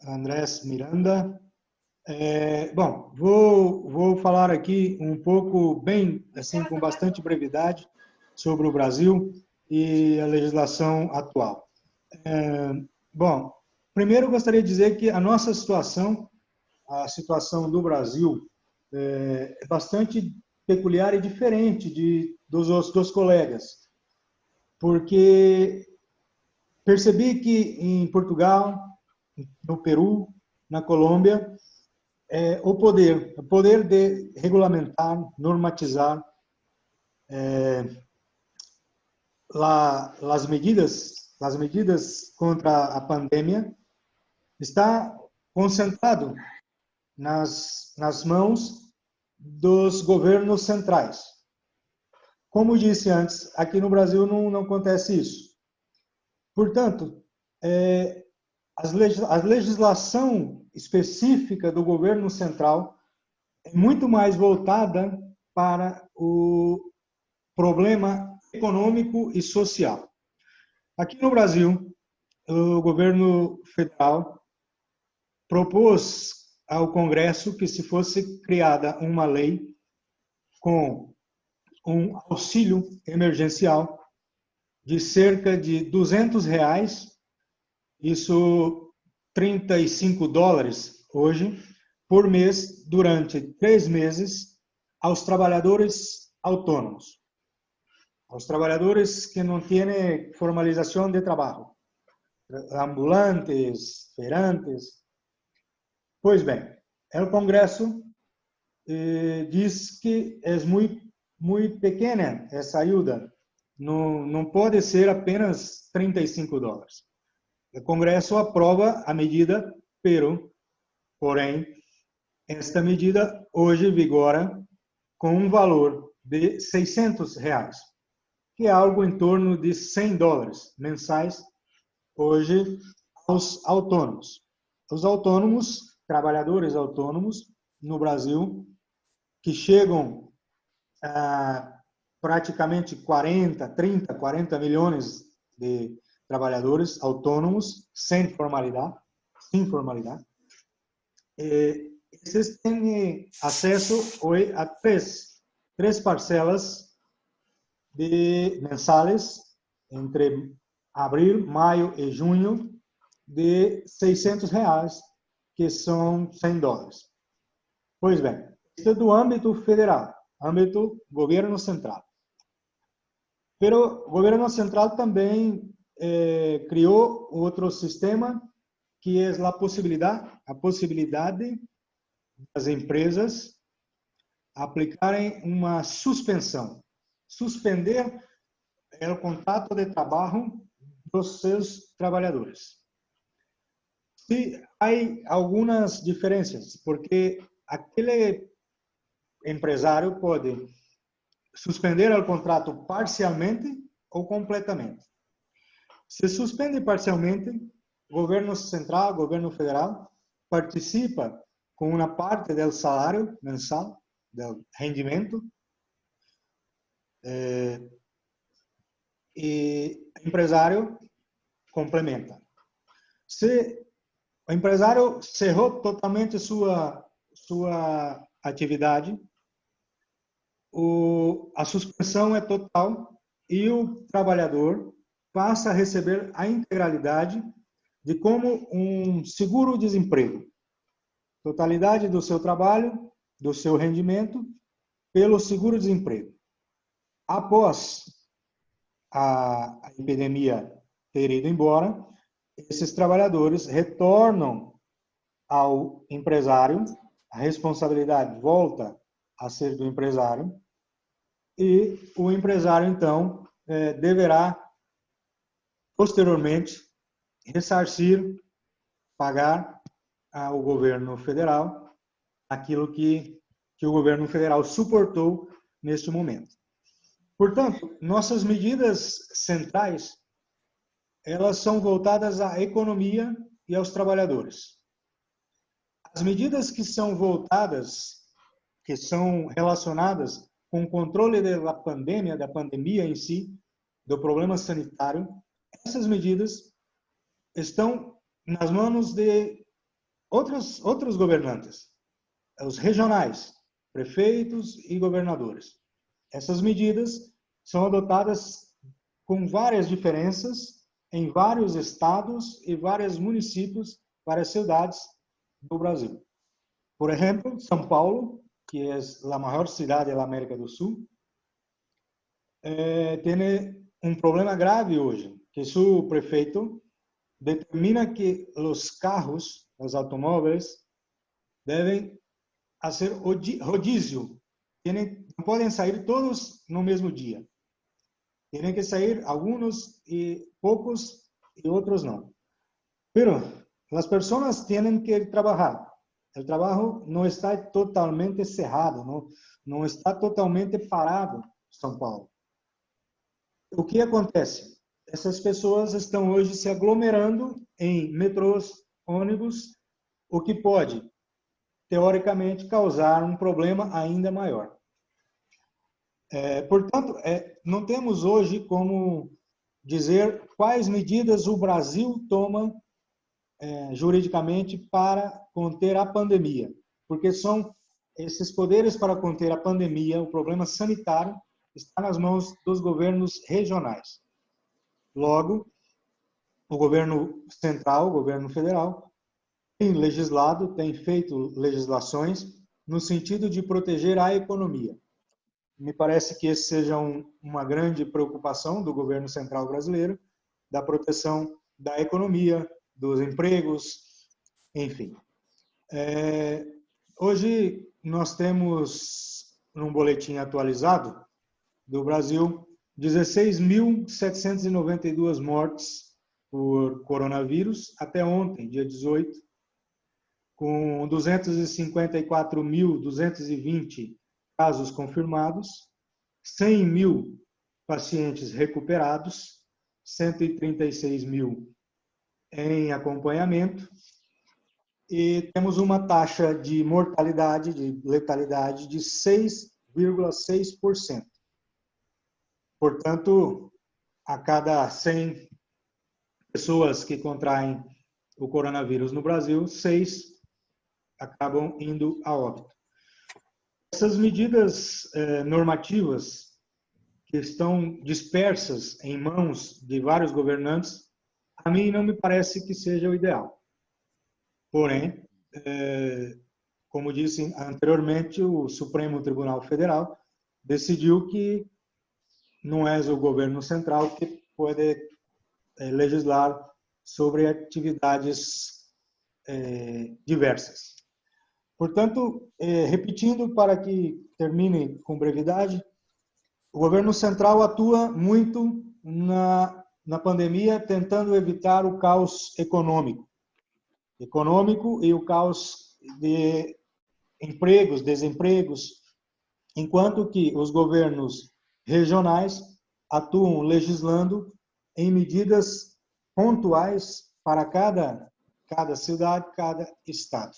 Andrés Miranda. Bom, vou falar aqui um pouco, bem, assim, com bastante brevidade, sobre o Brasil e a legislação atual. Bom, primeiro eu gostaria de dizer que a nossa situação, a situação do Brasil, é bastante peculiar e diferente dos colegas, porque percebi que em Portugal, no Peru, na Colômbia, o poder de regulamentar, normatizar as medidas contra a pandemia está concentrado nas mãos dos governos centrais. Como disse antes, aqui no Brasil não acontece isso. Portanto, a legislação específica do governo central é muito mais voltada para o problema econômico e social. Aqui no Brasil, o governo federal propôs ao Congresso que se fosse criada uma lei com um auxílio emergencial de cerca de R$ 200, isso $35 hoje, por mês, durante 3 meses, aos trabalhadores autônomos, aos trabalhadores que não têm formalização de trabalho, ambulantes, feirantes. Pois bem, o Congresso diz que é muito pequena essa ajuda, não pode ser apenas $35. O Congresso aprova a medida, porém, esta medida hoje vigora com um valor de R$ 600, que é algo em torno de $100 mensais, hoje, aos autônomos. Os autônomos, trabalhadores autônomos no Brasil, que chegam a praticamente 40 milhões de trabalhadores autônomos sem formalidade. Esses têm acesso hoje a três parcelas mensais entre abril, maio e junho de R$ 600, que são $100. Pois bem, isso é do âmbito federal, âmbito governo central. Mas o governo central também criou outro sistema, que é a possibilidade das empresas aplicarem uma suspensão, suspender o contrato de trabalho dos seus trabalhadores. E há algumas diferenças, porque aquele empresário pode suspender o contrato parcialmente ou completamente. Se suspende parcialmente, governo central, governo federal, participa com uma parte do salário mensal, do rendimento, e o empresário complementa. Se o empresário cerrou totalmente sua atividade, a suspensão é total e o trabalhador passa a receber a integralidade de como um seguro-desemprego. Totalidade do seu trabalho, do seu rendimento, pelo seguro-desemprego. Após a epidemia ter ido embora, esses trabalhadores retornam ao empresário, a responsabilidade volta a ser do empresário, e o empresário, então, deverá, posteriormente, ressarcir, pagar ao governo federal aquilo que o governo federal suportou neste momento. Portanto, nossas medidas centrais, elas são voltadas à economia e aos trabalhadores. As medidas que são voltadas, que são relacionadas com o controle da pandemia em si, do problema sanitário, essas medidas estão nas mãos de outros governantes, os regionais, prefeitos e governadores. Essas medidas são adotadas com várias diferenças em vários estados e vários municípios, várias cidades do Brasil. Por exemplo, São Paulo, que é a maior cidade da América do Sul, tem um problema grave hoje, que seu prefeito determina que os carros, os automóveis, devem fazer rodízio. Não podem sair todos no mesmo dia. Tem que sair alguns e poucos e outros não. Pero as pessoas têm que trabalhar. O trabalho não está totalmente cerrado, não está totalmente parado em São Paulo. O que acontece? Essas pessoas estão hoje se aglomerando em metrôs, ônibus, o que pode, teoricamente, causar um problema ainda maior. Portanto, não temos hoje como dizer quais medidas o Brasil toma juridicamente para conter a pandemia, porque são esses poderes para conter a pandemia, o problema sanitário, está nas mãos dos governos regionais. Logo, o governo central, o governo federal, tem legislado, tem feito legislações no sentido de proteger a economia. Me parece que esse seja uma grande preocupação do governo central brasileiro, da proteção da economia, dos empregos, enfim. Hoje nós temos, num boletim atualizado do Brasil, 16.792 mortes por coronavírus até ontem, dia 18, com 254.220 casos confirmados, 100 mil pacientes recuperados, 136 mil em acompanhamento, e temos uma taxa de mortalidade, de letalidade de 6,6%. Portanto, a cada 100 pessoas que contraem o coronavírus no Brasil, 6 acabam indo a óbito. Essas medidas normativas que estão dispersas em mãos de vários governantes, a mim não me parece que seja o ideal. Porém, como disse anteriormente, o Supremo Tribunal Federal decidiu que não é o governo central que pode legislar sobre atividades diversas. Portanto, repetindo para que termine com brevidade, o governo central atua muito na pandemia tentando evitar o caos econômico e o caos de empregos, desempregos, enquanto que os governos regionais atuam legislando em medidas pontuais para cada cidade, cada estado.